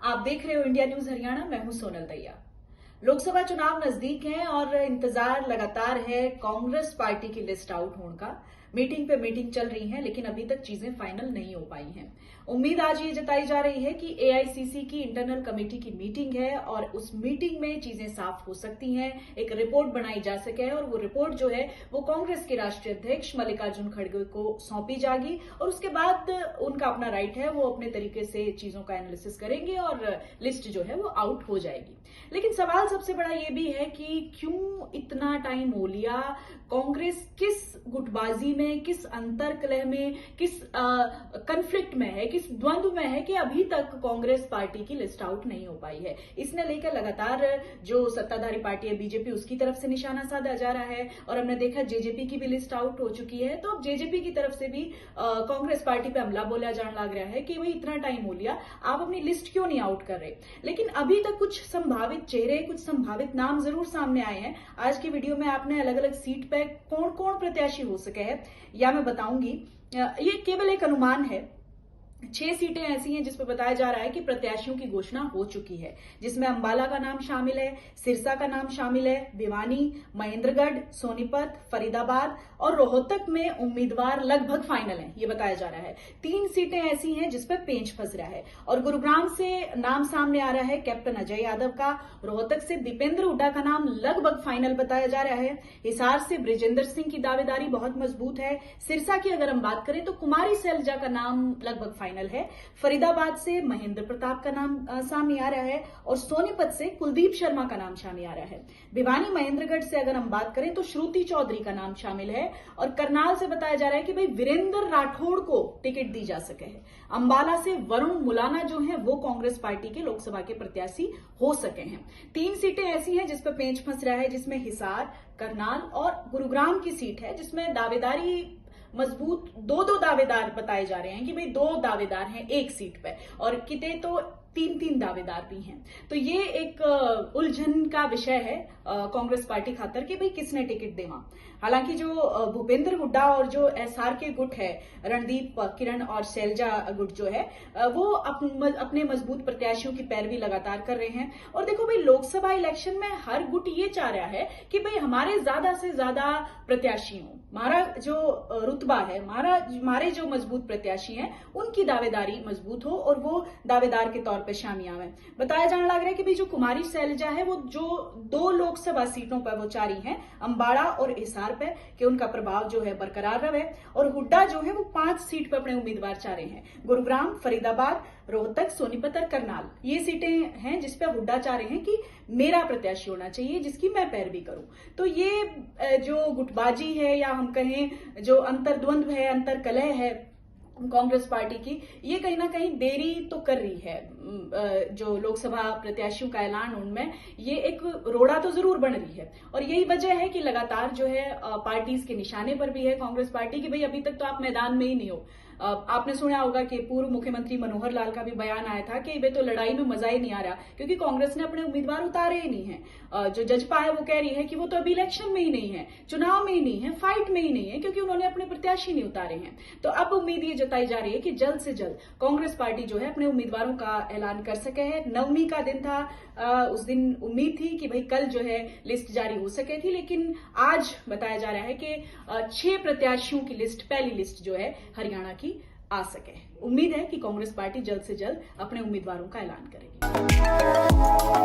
आप देख रहे हो इंडिया न्यूज हरियाणा। मैं हूं सोनल दैया। लोकसभा चुनाव नजदीक हैं और इंतजार लगातार है कांग्रेस पार्टी की लिस्ट आउट होने का। मीटिंग पे मीटिंग चल रही है, लेकिन अभी तक चीजें फाइनल नहीं हो पाई हैं। उम्मीद आज ये जताई जा रही है कि एआईसीसी की इंटरनल कमेटी की मीटिंग है और उस मीटिंग में चीजें साफ हो सकती हैं, एक रिपोर्ट बनाई जा सके और वो रिपोर्ट जो है वो कांग्रेस के राष्ट्रीय अध्यक्ष मल्लिकार्जुन खड़गे को सौंपी जाएगी और उसके बाद उनका अपना राइट है, वो अपने तरीके से चीजों का एनालिसिस करेंगे और लिस्ट जो है वो आउट हो जाएगी। लेकिन सवाल सबसे बड़ा ये भी है कि क्यों इतना टाइम हो लिया, कांग्रेस किस गुटबाजी में, किस अंतरकलह में, किस कंफ्लिक्ट में है, किस द्वंद्व में है कि अभी तक कांग्रेस पार्टी की लिस्ट आउट नहीं हो पाई है। इसने लेकर लगातार जो सत्ताधारी पार्टी है बीजेपी, उसकी तरफ से निशाना साधा जा रहा है और हमने देखा जेजेपी की भी लिस्ट आउट हो चुकी है। तो अब जेजेपी की तरफ से भी कांग्रेस पार्टी पे हमला बोला जाने लग रहा है कि भाई इतना टाइम हो लिया, आप अपनी लिस्ट क्यों नहीं आउट कर रहे। लेकिन अभी तक कुछ संभावित चेहरे, कुछ संभावित नाम जरूर सामने आए हैं। आज की वीडियो में आपने अलग अलग सीट पे कौन कौन प्रत्याशी हो सके है या मैं बताऊंगी। ये केवल एक अनुमान है। 6 सीटें ऐसी हैं जिसपे बताया जा रहा है कि प्रत्याशियों की घोषणा हो चुकी है, जिसमें अंबाला का नाम शामिल है, सिरसा का नाम शामिल है, भिवानी, महेंद्रगढ़, सोनीपत, फरीदाबाद और रोहतक में उम्मीदवार लगभग फाइनल हैं, ये बताया जा रहा है। 3 सीटें ऐसी हैं जिसपे पेंच फंस रहा है और गुरुग्राम से नाम सामने आ रहा है कैप्टन अजय यादव का, रोहतक से दीपेंद्र हुड्डा का नाम लगभग फाइनल बताया जा रहा है, हिसार से बृजेंद्र सिंह की दावेदारी बहुत मजबूत है, सिरसा की अगर हम बात करें तो कुमारी सैलजा का नाम लगभग फाइनल है, फरीदाबाद से महेंद्र प्रताप का नाम सामने आ रहा है और सोनीपत से कुलदीप शर्मा का नाम सामने आ रहा है। भिवानी महेंद्रगढ़ से अगर हम बात करें तो श्रुति चौधरी का नाम शामिल है और करनाल से बताया जा रहा है कि भाई वीरेंद्र राठौड़ को टिकट दी जा सके है। अंबाला से वरुण मुलाना जो है वो कांग्रेस पार्टी के लोकसभा के प्रत्याशी हो सके हैं। 3 सीटें ऐसी हैं जिसपे पेंच फंस रहा है, जिसमें हिसार, करनाल और गुरुग्राम की सीट है, जिसमें दावेदारी मजबूत 2-2 दावेदार बताए जा रहे हैं कि भाई 2 दावेदार हैं एक सीट पे और किते तो 3-3 दावेदार भी हैं। तो ये एक उलझन का विषय है कांग्रेस पार्टी खातर कि भाई किसने टिकट देवा। हालांकि जो भूपेंद्र हुड्डा और जो एसआर के गुट है, रणदीप, किरण और शैलजा गुट जो है वो अपने मजबूत प्रत्याशियों की पैरवी लगातार कर रहे हैं। और देखो भाई लोकसभा इलेक्शन में हर गुट ये चाह रहा है कि भाई हमारे ज्यादा से ज्यादा प्रत्याशी हों, हमारा जो रुतबा है, हमारे जो मजबूत प्रत्याशी हैं उनकी दावेदारी मजबूत हो और वो दावेदार के तौर पे शामिल आवे। बताया जाने लग रहा है कि भाई जो कुमारी सैलजा है वो जो 2 लोकसभा सीटों पर वो चाह रही हैं, अंबाला और हिसार पे, कि उनका प्रभाव जो है बरकरार रहे और हुड्डा जो है वो 5 सीट पर अपने उम्मीदवार चाह रहे हैं। गुरुग्राम, फरीदाबाद, रोहतक, सोनीपत और करनाल ये सीटें हैं जिसपे हुड्डा चाह रहे हैं कि मेरा प्रत्याशी होना चाहिए जिसकी मैं पैरवी करूं। तो ये जो गुटबाजी है या हम कहें जो अंतर्द्वंद्व है, अंतरकलह है कांग्रेस पार्टी की, ये कहीं ना कहीं देरी तो कर रही है। जो लोकसभा प्रत्याशियों का ऐलान उनमें ये एक रोड़ा तो जरूर बन रही है और यही वजह है कि लगातार जो है पार्टीज के निशाने पर भी है कांग्रेस पार्टी की भाई अभी तक तो आप मैदान में ही नहीं हो। आपने सुना होगा कि पूर्व मुख्यमंत्री मनोहर लाल का भी बयान आया था कि वे तो लड़ाई में मजा ही नहीं आ रहा क्योंकि कांग्रेस ने अपने उम्मीदवार उतारे ही नहीं है। जो जजपा है वो कह रही है कि वो तो अभी इलेक्शन में ही नहीं है, चुनाव में ही नहीं है, फाइट में ही नहीं है क्योंकि उन्होंने अपने प्रत्याशी नहीं उतारे हैं। तो अब उम्मीद ये जताई जा रही है कि जल्द से जल्द कांग्रेस पार्टी जो है अपने उम्मीदवारों का ऐलान कर सके है। 9वीं का दिन था, उस दिन उम्मीद थी कि भाई कल जो है लिस्ट जारी हो सके थी, लेकिन आज बताया जा रहा है कि 6 प्रत्याशियों की लिस्ट, पहली लिस्ट जो है हरियाणा की आ सके। उम्मीद है कि कांग्रेस पार्टी जल्द से जल्द अपने उम्मीदवारों का ऐलान करेगी।